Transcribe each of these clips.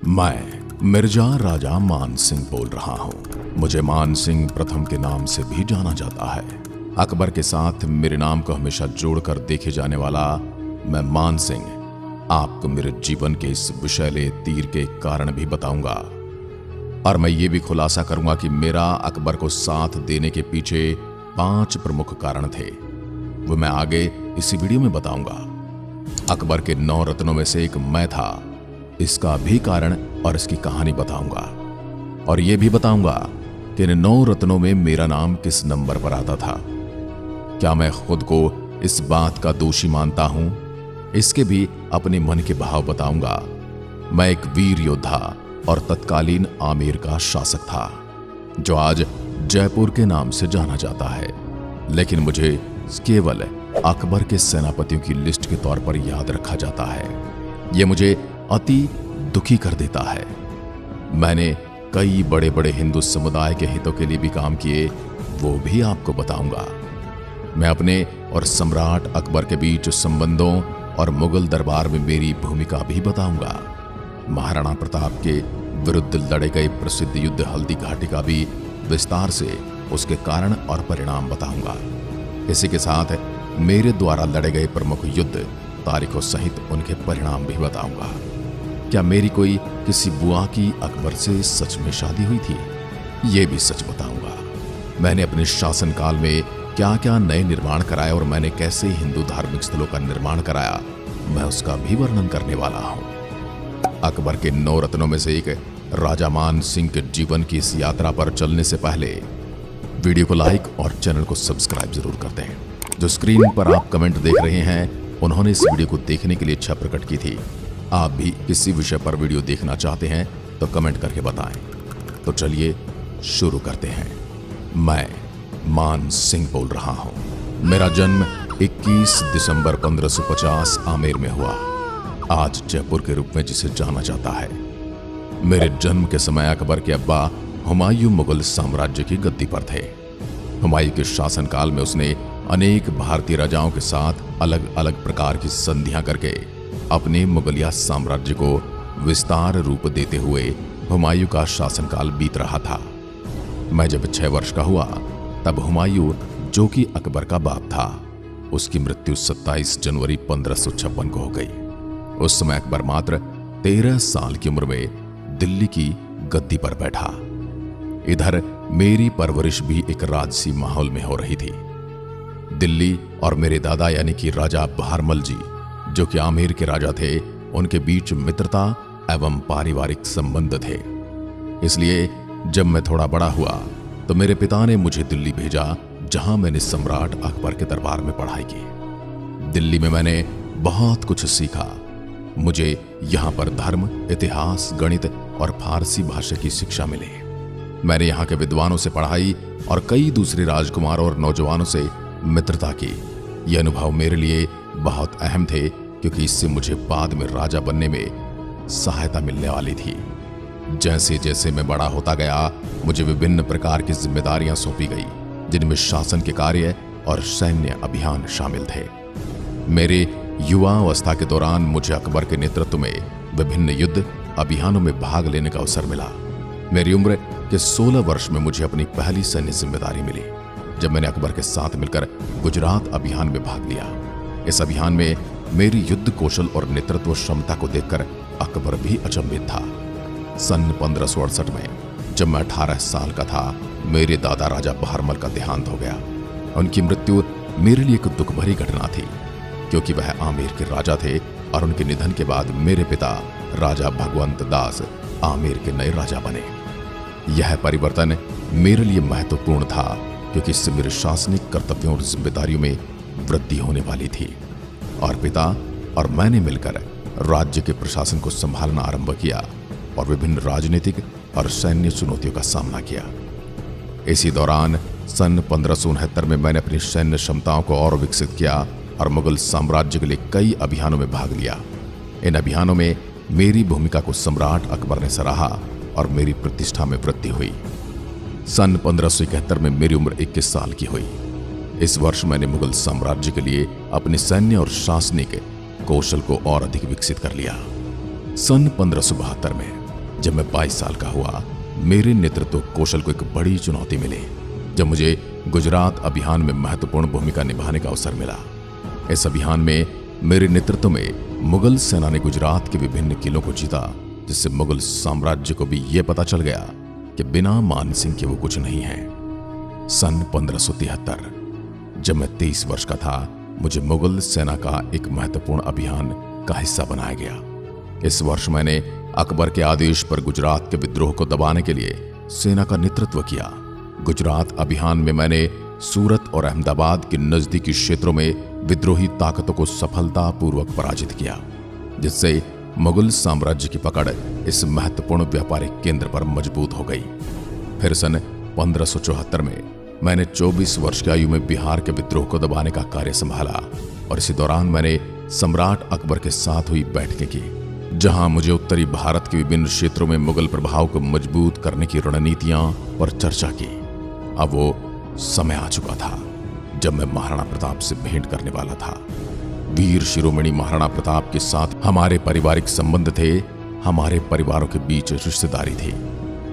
मैं मिर्जा राजा मान सिंह बोल रहा हूँ। मुझे मान सिंह प्रथम के नाम से भी जाना जाता है। अकबर के साथ मेरे नाम को हमेशा जोड़कर देखे जाने वाला मैं मान सिंह आपको मेरे जीवन के इस विषैले तीर के कारण भी बताऊंगा, और मैं ये भी खुलासा करूंगा कि मेरा अकबर को साथ देने के पीछे 5 प्रमुख कारण थे। वो मैं आगे इसी वीडियो में बताऊंगा। अकबर के 9 रत्नों में से एक मैं था, इसका भी कारण और इसकी कहानी बताऊंगा, और यह भी बताऊंगा कि इन 9 रत्नों में मेरा नाम किस नंबर पर आता था। क्या मैं खुद को इस बात का दोषी मानता हूं, इसके भी अपने मन के भाव बताऊंगा। मैं एक वीर योद्धा और तत्कालीन आमेर का शासक था, जो आज जयपुर के नाम से जाना जाता है, लेकिन मुझे केवल अकबर के सेनापतियों की लिस्ट के तौर पर याद रखा जाता है। यह मुझे अति दुखी कर देता है। मैंने कई बड़े बड़े हिंदू समुदाय के हितों के लिए भी काम किए, वो भी आपको बताऊंगा। मैं अपने और सम्राट अकबर के बीच संबंधों और मुगल दरबार में मेरी भूमिका भी बताऊंगा। महाराणा प्रताप के विरुद्ध लड़े गए प्रसिद्ध युद्ध हल्दी घाटी का भी विस्तार से उसके कारण और परिणाम बताऊंगा। इसी के साथ मेरे द्वारा लड़े गए प्रमुख युद्ध तारीखों सहित उनके परिणाम भी बताऊंगा। क्या मेरी कोई किसी बुआ की अकबर से सच में शादी हुई थी, ये भी सच बताऊंगा। मैंने अपने शासनकाल में क्या क्या नए निर्माण कराए और मैंने कैसे हिंदू धार्मिक स्थलों का निर्माण कराया, मैं उसका भी वर्णन करने वाला हूं। अकबर के 9 रत्नों में से एक राजा मान सिंह के जीवन की इस यात्रा पर चलने से पहले वीडियो को लाइक और चैनल को सब्सक्राइब जरूर कर दें। जो स्क्रीन पर आप कमेंट देख रहे हैं, उन्होंने इस वीडियो को देखने के लिए इच्छा प्रकट की थी। आप भी किसी विषय पर वीडियो देखना चाहते हैं तो कमेंट करके बताएं। तो चलिए शुरू करते हैं। मैं मान सिंह बोल रहा हूं। मेरा जन्म 21 दिसंबर 1550 आमेर में हुआ, आज जयपुर के रूप में जिसे जाना जाता है। मेरे जन्म के समय अकबर के अब्बा हुमायूं मुगल साम्राज्य की गद्दी पर थे। हुमायूं के शासनकाल में उसने अनेक भारतीय राजाओं के साथ अलग अलग प्रकार की संधियां करके अपने मुगलिया साम्राज्य को विस्तार रूप देते हुए हुमायूं का शासनकाल बीत रहा था। मैं जब 6 वर्ष का हुआ तब हुमायूं, जो कि अकबर का बाप था, उसकी मृत्यु 27 जनवरी 1556 को हो गई। उस समय अकबर मात्र 13 साल की उम्र में दिल्ली की गद्दी पर बैठा। इधर मेरी परवरिश भी एक राजसी माहौल में हो रही थी। दिल्ली और मेरे दादा यानी कि राजा बहारमल जी, जो कि आमेर के राजा थे, उनके बीच मित्रता एवं पारिवारिक संबंध थे। इसलिए जब मैं थोड़ा बड़ा हुआ तो मेरे पिता ने मुझे दिल्ली भेजा, जहां मैंने सम्राट अकबर के दरबार में पढ़ाई की। दिल्ली में मैंने बहुत कुछ सीखा। मुझे यहां पर धर्म, इतिहास, गणित और फारसी भाषा की शिक्षा मिली। मैंने यहाँ के विद्वानों से पढ़ाई और कई दूसरे राजकुमारों और नौजवानों से मित्रता की। ये अनुभव मेरे लिए बहुत अहम थे, क्योंकि इससे मुझे बाद में राजा बनने में सहायता मिलने वाली थी। जैसे जैसे मैं बड़ा होता गया, मुझे विभिन्न प्रकार की जिम्मेदारियां सौंपी गई, जिनमें शासन के कार्य और सैन्य अभियान शामिल थे। मेरे युवा अवस्था के दौरान मुझे अकबर के नेतृत्व में विभिन्न युद्ध अभियानों में भाग लेने का अवसर मिला। मेरी उम्र के 16 वर्ष में मुझे अपनी पहली सैन्य जिम्मेदारी मिली, जब मैंने अकबर के साथ मिलकर गुजरात अभियान में भाग लिया। इस अभियान में मेरी युद्ध कौशल और नेतृत्व क्षमता को देखकर अकबर भी अचंभित था। सन 1568 में जब मैं 18 साल का था, मेरे दादा राजा बहारमल का देहांत हो गया। उनकी मृत्यु मेरे लिए एक दुख भरी घटना थी, क्योंकि वह आमेर के राजा थे और उनके निधन के बाद मेरे पिता राजा भगवंत दास आमेर के नए राजा बने। यह परिवर्तन मेरे लिए महत्वपूर्ण था, क्योंकि इससे मेरे शासनिक कर्तव्यों और जिम्मेदारियों में वृद्धि होने वाली थी, और पिता और मैंने मिलकर राज्य के प्रशासन को संभालना आरंभ किया और विभिन्न राजनीतिक और सैन्य चुनौतियों का सामना किया। इसी दौरान सन 1569 में मैंने अपनी सैन्य क्षमताओं को और विकसित किया और मुगल साम्राज्य के लिए कई अभियानों में भाग लिया। इन अभियानों में मेरी भूमिका को सम्राट अकबर ने सराहा और मेरी प्रतिष्ठा में वृद्धि हुई। सन 1571 में मेरी उम्र 21 साल की हुई। इस वर्ष मैंने मुगल साम्राज्य के लिए अपने सैन्य और शासनिक कौशल को और अधिक विकसित कर लिया। सन 1572 में जब मैं 22 साल का हुआ, मेरे नेतृत्व कौशल को एक बड़ी चुनौती मिली जब मुझे गुजरात अभियान में महत्वपूर्ण भूमिका निभाने का अवसर मिला। इस अभियान में मेरे नेतृत्व में मुगल सेना ने गुजरात के विभिन्न किलों को जीता, जिससे मुगल साम्राज्य को भी यह पता चल गया कि बिना मानसिंह के वो कुछ नहीं है। सन 1573 जब मैं 23 वर्ष का था, मुझे मुगल सेना का एक महत्वपूर्ण अभियान का हिस्सा बनाया गया। इस वर्ष मैंने अकबर के आदेश पर गुजरात के विद्रोह को दबाने के लिए सेना का नेतृत्व किया। गुजरात अभियान में मैंने सूरत और अहमदाबाद के नजदीकी क्षेत्रों में विद्रोही ताकतों को सफलतापूर्वक पराजित किया, जिससे मुगल साम्राज्य की पकड़ इस महत्वपूर्ण व्यापारिक केंद्र पर मजबूत हो गई। फिर सन 1574 में मैंने 24 वर्ष की आयु में बिहार के विद्रोह को दबाने का कार्य संभाला और इसी दौरान मैंने सम्राट अकबर के साथ हुई बैठकें की, जहां मुझे उत्तरी भारत के विभिन्न क्षेत्रों में मुगल प्रभाव को मजबूत करने की रणनीतियां पर चर्चा की। अब वो समय आ चुका था जब मैं महाराणा प्रताप से भेंट करने वाला था। वीर शिरोमणि महाराणा प्रताप के साथ हमारे पारिवारिक संबंध थे, हमारे परिवारों के बीच रिश्तेदारी थी।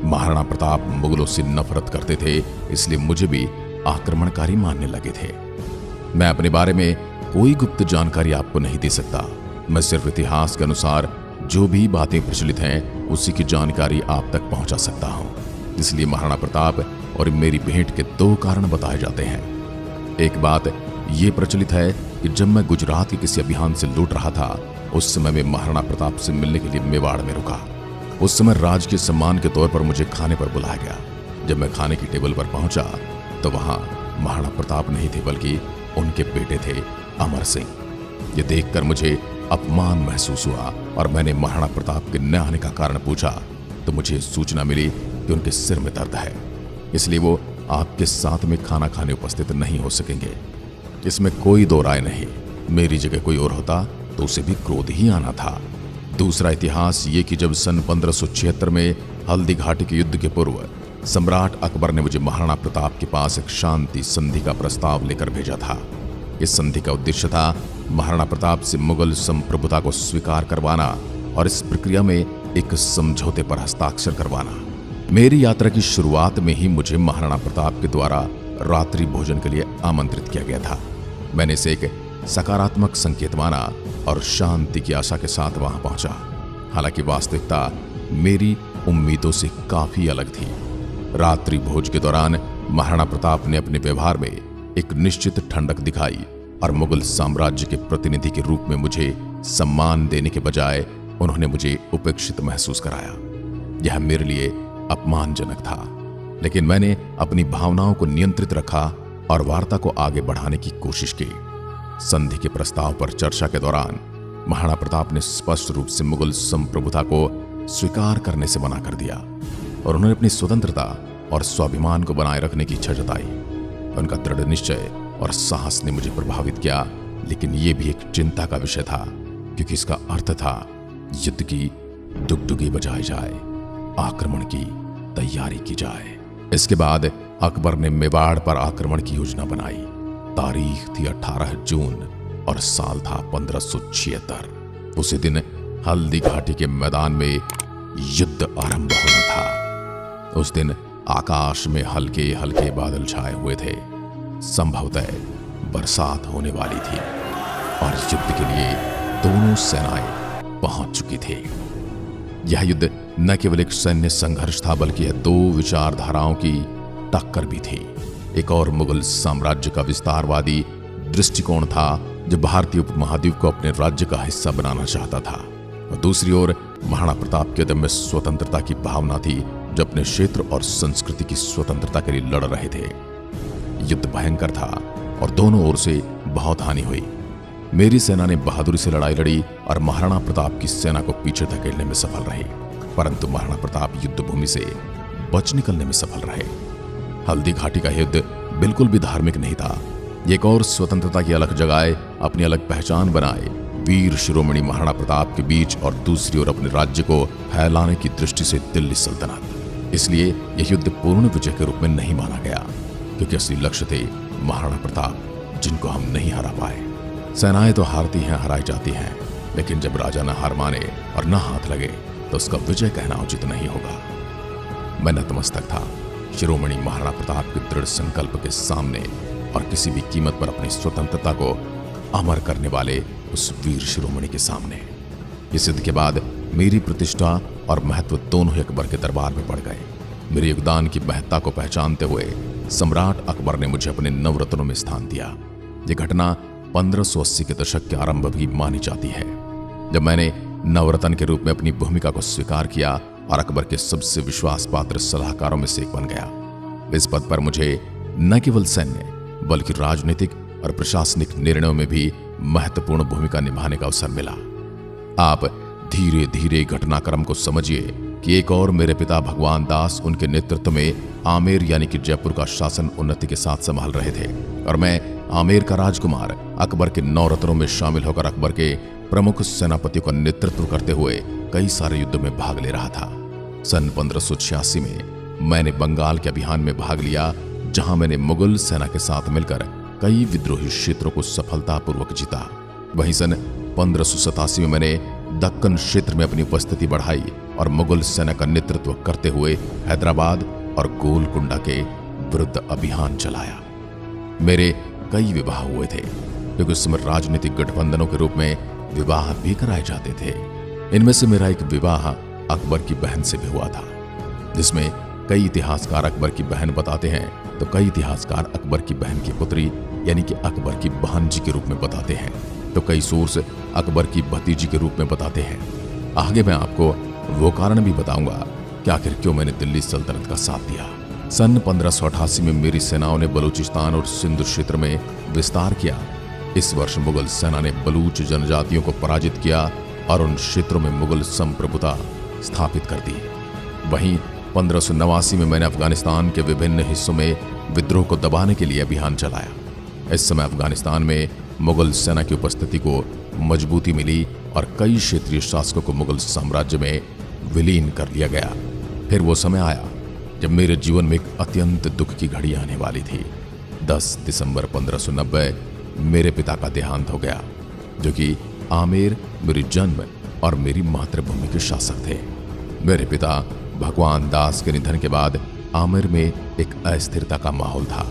महाराणा प्रताप मुगलों से नफरत करते थे, इसलिए मुझे भी आक्रमणकारी मानने लगे थे। मैं अपने बारे में कोई गुप्त जानकारी आपको नहीं दे सकता। मैं सिर्फ इतिहास के अनुसार जो भी बातें प्रचलित हैं उसी की जानकारी आप तक पहुंचा सकता हूं। इसलिए महाराणा प्रताप और मेरी भेंट के 2 कारण बताए जाते हैं। एक बात यह प्रचलित है कि जब मैं गुजरात के किसी अभियान से लौट रहा था, उस समय मैं महाराणा प्रताप से मिलने के लिए मेवाड़ में रुका। उस समय राजकीय सम्मान के तौर पर मुझे खाने पर बुलाया गया। जब मैं खाने की टेबल पर पहुंचा तो वहां महाराणा प्रताप नहीं थे, बल्कि उनके बेटे थे अमर सिंह। ये देखकर मुझे अपमान महसूस हुआ और मैंने महाराणा प्रताप के न आने का कारण पूछा तो मुझे सूचना मिली कि उनके सिर में दर्द है, इसलिए वो आपके साथ में खाना खाने उपस्थित नहीं हो सकेंगे। इसमें कोई दो राय नहीं। मेरी जगह कोई और होता तो उसे भी क्रोध ही आना था। दूसरा इतिहास ये कि जब सन 1576 में हल्दी घाटी के युद्ध के पूर्व सम्राट अकबर ने मुझे महाराणा प्रताप के पास एक शांति संधि का प्रस्ताव लेकर भेजा था। इस संधि का उद्देश्य था महाराणा प्रताप से मुगल संप्रभुता को स्वीकार करवाना और इस प्रक्रिया में एक समझौते पर हस्ताक्षर करवाना। मेरी यात्रा की शुरुआत में ही मुझे महाराणा प्रताप के द्वारा रात्रि भोजन के लिए आमंत्रित किया गया था। मैंने इसे एक सकारात्मक संकेत माना और शांति की आशा के साथ वहां पहुंचा। हालांकि वास्तविकता मेरी उम्मीदों से काफी अलग थी। रात्रि भोज के दौरान महाराणा प्रताप ने अपने व्यवहार में एक निश्चित ठंडक दिखाई और मुगल साम्राज्य के प्रतिनिधि के रूप में मुझे सम्मान देने के बजाय उन्होंने मुझे उपेक्षित महसूस कराया। यह मेरे लिए अपमानजनक था, लेकिन मैंने अपनी भावनाओं को नियंत्रित रखा और वार्ता को आगे बढ़ाने की कोशिश की। संधि के प्रस्ताव पर चर्चा के दौरान महाराणा प्रताप ने स्पष्ट रूप से मुगल संप्रभुता को स्वीकार करने से मना कर दिया और उन्होंने अपनी स्वतंत्रता और स्वाभिमान को बनाए रखने की इच्छा जताई। उनका दृढ़ निश्चय और साहस ने मुझे प्रभावित किया, लेकिन यह भी एक चिंता का विषय था, क्योंकि इसका अर्थ था युद्ध की डुगडुगी बजाई जाए, आक्रमण की तैयारी की जाए। इसके बाद अकबर ने मेवाड़ पर आक्रमण की योजना बनाई। तारीख थी 18 जून और साल था 1576। उसी दिन हल्दी घाटी के मैदान में युद्ध आरंभ होना था। उस दिन आकाश में हल्के हल्के बादल छाए हुए थे। संभवतः बरसात होने वाली थी और युद्ध के लिए दोनों सेनाएं पहुंच चुकी थी। यह युद्ध न केवल एक सैन्य संघर्ष था, बल्कि यह 2 विचारधाराओं की टक्कर भी थी। एक और मुगल साम्राज्य का विस्तारवादी दृष्टिकोण था जो भारतीय उपमहाद्वीप को अपने राज्य का हिस्सा बनाना चाहता था, और दूसरी ओर महाराणा प्रताप के अदम्य स्वतंत्रता की भावना थी जो अपने क्षेत्र और संस्कृति की स्वतंत्रता के लिए लड़ रहे थे। युद्ध भयंकर था और दोनों ओर से बहुत हानि हुई। मेरी सेना ने बहादुरी से लड़ाई लड़ी और महाराणा प्रताप की सेना को पीछे धकेलने में सफल रही, परंतु महाराणा प्रताप युद्ध भूमि से बच निकलने में सफल रहे। हल्दी घाटी का युद्ध बिल्कुल भी धार्मिक नहीं था। एक और स्वतंत्रता की अलग जगाए, अपनी अलग पहचान बनाए वीर शिरोमणि महाराणा प्रताप के बीच, और दूसरी ओर अपने राज्य को फैलाने की दृष्टि से दिल्ली सल्तनत। इसलिए यह युद्ध पूर्ण विजय के रूप में नहीं माना गया, क्योंकि असली लक्ष्य थे महाराणा प्रताप, जिनको हम नहीं हरा पाए। सेनाएं तो हारती हैं, हराई जाती हैं, लेकिन जब राजा न हार माने और न हाथ लगे तो उसका विजय कहना उचित नहीं होगा। मैं नतमस्तक था शिरोमणि महाराणा प्रताप के दृढ़ संकल्प के सामने और किसी भी कीमत पर अपनी स्वतंत्रता को अमर करने वाले उस वीर शिरोमणि के सामने। इस युद्ध के बाद मेरी प्रतिष्ठा और महत्व दोनों ही अकबर के दरबार में बढ़ गए। मेरे योगदान की महत्ता को पहचानते हुए सम्राट अकबर ने मुझे अपने नवरत्नों में स्थान दिया। यह घटना 1580 के दशक के आरंभ भी मानी जाती है, जब मैंने नवरत्न के रूप में अपनी भूमिका को स्वीकार किया और अकबर के सबसे विश्वास पात्र सलाहकारों में से एक बन गया। इस पद पर मुझे न केवल सैन्य बल्कि राजनीतिक और प्रशासनिक निर्णयों में भी महत्वपूर्ण भूमिका निभाने का अवसर मिला। आप धीरे धीरे घटनाक्रम को समझिए कि एक और मेरे पिता भगवान दास उनके नेतृत्व में आमेर यानी कि जयपुर का शासन उन्नति के साथ संभाल रहे थे और मैं आमेर का राजकुमार अकबर के नवरत्नों में शामिल होकर अकबर के प्रमुख सेनापतियों का नेतृत्व करते हुए कई सारे युद्धों में भाग ले रहा था। सन 1586 में मैंने बंगाल के अभियान में भाग लिया, जहां मैंने मुगल सेना के साथ मिलकर कई विद्रोही क्षेत्रों को सफलतापूर्वक जीता। वहीं सन 1587 में मैंने दक्कन क्षेत्र में अपनी उपस्थिति बढ़ाई और मुगल सेना का नेतृत्व करते हुए हैदराबाद और गोलकुंडा के विरुद्ध अभियान चलाया। मेरे कई विवाह हुए थे, क्योंकि उस समय राजनीतिक गठबंधनों के रूप में विवाह भी कराए जाते थे। इनमें से मेरा एक विवाह अकबर की बहन से भी हुआ था, जिसमें कई इतिहासकार अकबर की बहन बताते हैं तो कई इतिहासकार अकबर की बहन की पुत्री यानी कि अकबर की भांजी के रूप में बताते हैं, तो कई सोर्स अकबर की भतीजी के रूप में बताते हैं। आगे मैं आपको वो कारण भी बताऊंगा कि आखिर क्यों मैंने दिल्ली सल्तनत का साथ दिया। सन 1588 में मेरी सेनाओं ने बलूचिस्तान और सिंध क्षेत्र में विस्तार किया। इस वर्ष मुगल सेना ने बलूच जनजातियों को पराजित किया और उन क्षेत्रों में मुगल संप्रभुता स्थापित कर दी। वहीं 1589 में मैंने अफगानिस्तान के विभिन्न हिस्सों में विद्रोह को दबाने के लिए अभियान चलाया। इस समय अफगानिस्तान में मुगल सेना की उपस्थिति को मजबूती मिली और कई क्षेत्रीय शासकों को मुगल साम्राज्य में विलीन कर लिया गया। फिर वो समय आया जब मेरे जीवन में एक अत्यंत दुख की घड़ी आने वाली थी। 10 दिसंबर 1590 मेरे पिता का देहांत हो गया, जो कि आमेर मेरी जन्म और मेरी मातृभूमि के शासक थे। मेरे पिता भगवान दास के निधन के बाद आमेर में एक अस्थिरता का माहौल था।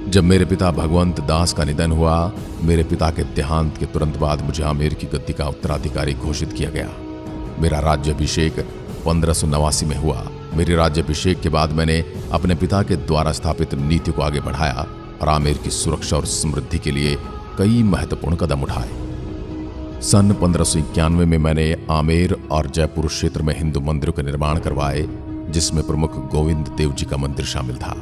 जब मेरे पिता भगवंत दास का निधन हुआ, मेरे पिता के देहांत के तुरंत बाद मुझे आमेर की गद्दी का उत्तराधिकारी घोषित किया गया। मेरा राज्याभिषेक 1589 में हुआ। मेरे राज्याभिषेक के बाद मैंने अपने पिता के द्वारा स्थापित नीति को आगे बढ़ाया और आमेर की सुरक्षा और समृद्धि के लिए कई महत्वपूर्ण कदम उठाए। सन 1591 में मैंने आमेर और जयपुर क्षेत्र में हिंदू मंदिरों के निर्माण करवाए, जिसमें प्रमुख गोविंद देव जी का मंदिर शामिल था,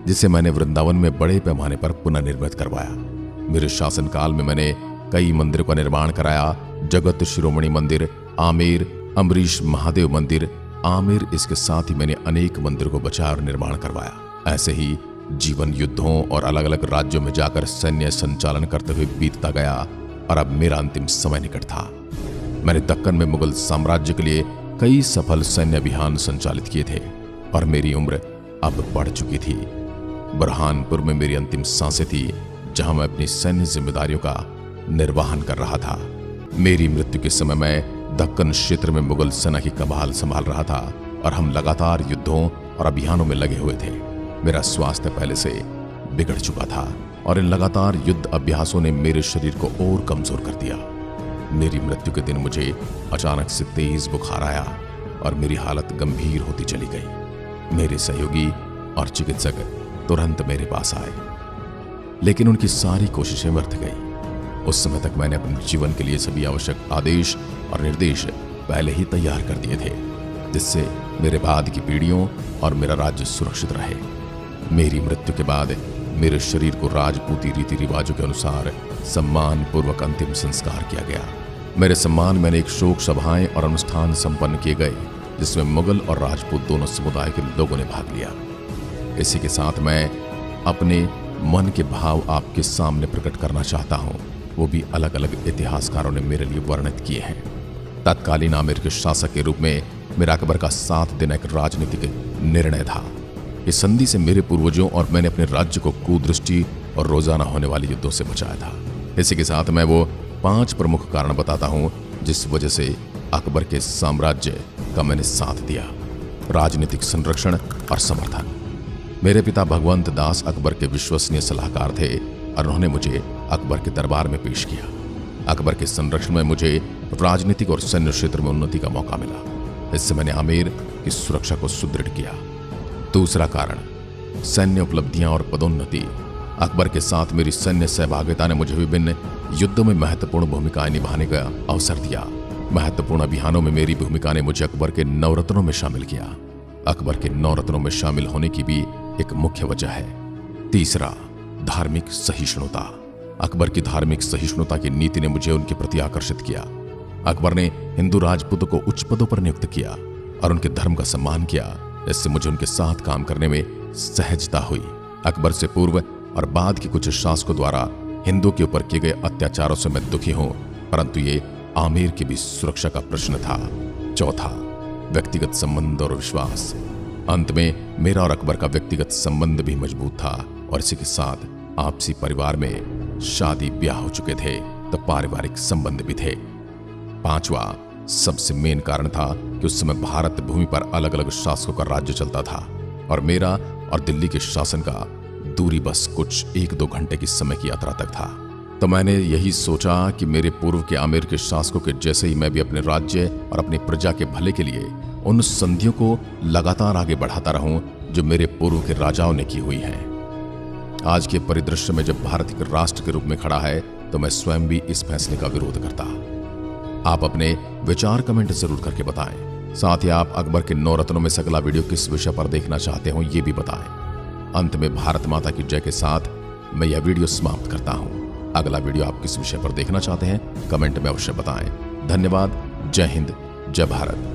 जिसे मैंने वृंदावन में बड़े पैमाने पर पुनर्निर्मित करवाया। मेरे शासनकाल में मैंने कई मंदिरों का निर्माण कराया। जगत शिरोमणि मंदिर आमेर, अम्बरीश महादेव मंदिर आमेर, इसके साथ ही मैंने अनेक मंदिरों को बचाया और निर्माण करवाया। ऐसे ही जीवन युद्धों और अलग अलग राज्यों में जाकर सैन्य संचालन करते हुए बीतता गया और अब मेरा अंतिम समय निकट था। मैंने दक्कन में मुगल साम्राज्य के लिए कई सफल सैन्य अभियान संचालित किए थे और मेरी उम्र अब बढ़ चुकी थी। बुरहानपुर में मेरी अंतिम सांसें थी, जहां मैं अपनी सैन्य जिम्मेदारियों का निर्वहन कर रहा था। मेरी मृत्यु के समय मैं दक्कन क्षेत्र में मुगल सेना की कमान संभाल रहा था और हम लगातार युद्धों और अभियानों में लगे हुए थे। मेरा स्वास्थ्य पहले से बिगड़ चुका था और इन लगातार युद्ध अभ्यासों ने मेरे शरीर को और कमजोर कर दिया। मेरी मृत्यु के दिन मुझे अचानक से तेज बुखार आया और मेरी हालत गंभीर होती चली गई। मेरे सहयोगी और चिकित्सक तुरंत मेरे पास आए, लेकिन उनकी सारी कोशिशें व्यर्थ गई। उस समय तक मैंने अपने जीवन के लिए सभी आवश्यक आदेश और निर्देश पहले ही तैयार कर दिए थे, जिससे मेरे बाद की पीढ़ियों और मेरा राज्य सुरक्षित रहे। मेरी मृत्यु के बाद मेरे शरीर को राजपूती रीति रिवाजों के अनुसार सम्मान पूर्वक अंतिम संस्कार किया गया। मेरे सम्मान में अनेक शोक सभाएं और अनुष्ठान संपन्न किए गए, जिसमें मुगल और राजपूत दोनों समुदाय के लोगों ने भाग लिया। इसी के साथ मैं अपने मन के भाव आपके सामने प्रकट करना चाहता हूँ, वो भी अलग अलग इतिहासकारों ने मेरे लिए वर्णित किए हैं। तत्कालीन आमेर के शासक के रूप में मेरा अकबर का साथ देना एक राजनीतिक निर्णय था। इस संधि से मेरे पूर्वजों और मैंने अपने राज्य को कुदृष्टि और रोजाना होने वाले युद्धों से बचाया था। इसी के साथ मैं वो 5 प्रमुख कारण बताता हूँ जिस वजह से अकबर के साम्राज्य का मैंने साथ दिया, राजनीतिक संरक्षण और समर्थन। मेरे पिता भगवंत दास अकबर के विश्वसनीय सलाहकार थे और उन्होंने मुझे अकबर के दरबार में पेश किया। अकबर के संरक्षण में मुझे राजनीतिक और सैन्य क्षेत्र में उन्नति का मौका मिला। इससे मैंने आमेर की सुरक्षा को सुदृढ़ किया। दूसरा कारण, सैन्य उपलब्धियां और पदोन्नति। अकबर के साथ मेरी सैन्य सहभागिता ने मुझे विभिन्न युद्धों में महत्वपूर्ण भूमिकाएं निभाने का अवसर दिया। महत्वपूर्ण अभियानों में मेरी भूमिका ने मुझे अकबर के नवरत्नों में शामिल किया। अकबर के नवरत्नों में शामिल होने की भी एक मुख्य वजह है। तीसरा, धार्मिक सहिष्णुता। अकबर की धार्मिक सहिष्णुता की नीति ने मुझे उनके प्रति आकर्षित किया। अकबर ने हिंदू राजपूतों को उच्च पदों पर नियुक्त किया और उनके धर्म का सम्मान किया। इससे मुझे उनके साथ काम करने में सहजता हुई। अकबर से पूर्व और बाद के कुछ शासकों द्वारा हिंदुओं के ऊपर किए गए अत्याचारों से मैं दुखी हूं, परंतु ये आमेर की भी सुरक्षा का प्रश्न था। चौथा, व्यक्तिगत संबंध और विश्वास। अंत में मेरा और अकबर का व्यक्तिगत संबंध भी मजबूत था और इसी के साथ आपसी परिवार में शादी ब्याह हो चुके थे, तो पारिवारिक संबंध भी थे। पांचवा, सबसे मेन कारण था कि उस समय भारत भूमि पर अलग अलग शासकों का राज्य चलता था और मेरा और दिल्ली के शासन का दूरी बस कुछ 1-2 घंटे की समय की यात्रा तक था। तो मैंने यही सोचा कि मेरे पूर्व के आमेर के शासकों के जैसे ही मैं भी अपने राज्य और अपनी प्रजा के भले के लिए उन संधियों को लगातार आगे बढ़ाता रहूं जो मेरे पूर्व के राजाओं ने की हुई हैं। आज के परिदृश्य में जब भारत एक राष्ट्र के रूप में खड़ा है तो मैं स्वयं भी इस फैसले का विरोध करता। आप अपने विचार कमेंट जरूर करके बताएं। साथ ही आप अकबर के 9 रत्नों में से अगला वीडियो किस विषय पर देखना चाहते हो ये भी बताएं। अंत में भारत माता की जय के साथ मैं यह वीडियो समाप्त करता हूं। अगला वीडियो आप किस विषय पर देखना चाहते हैं कमेंट में अवश्य बताएं। धन्यवाद। जय हिंद, जय भारत।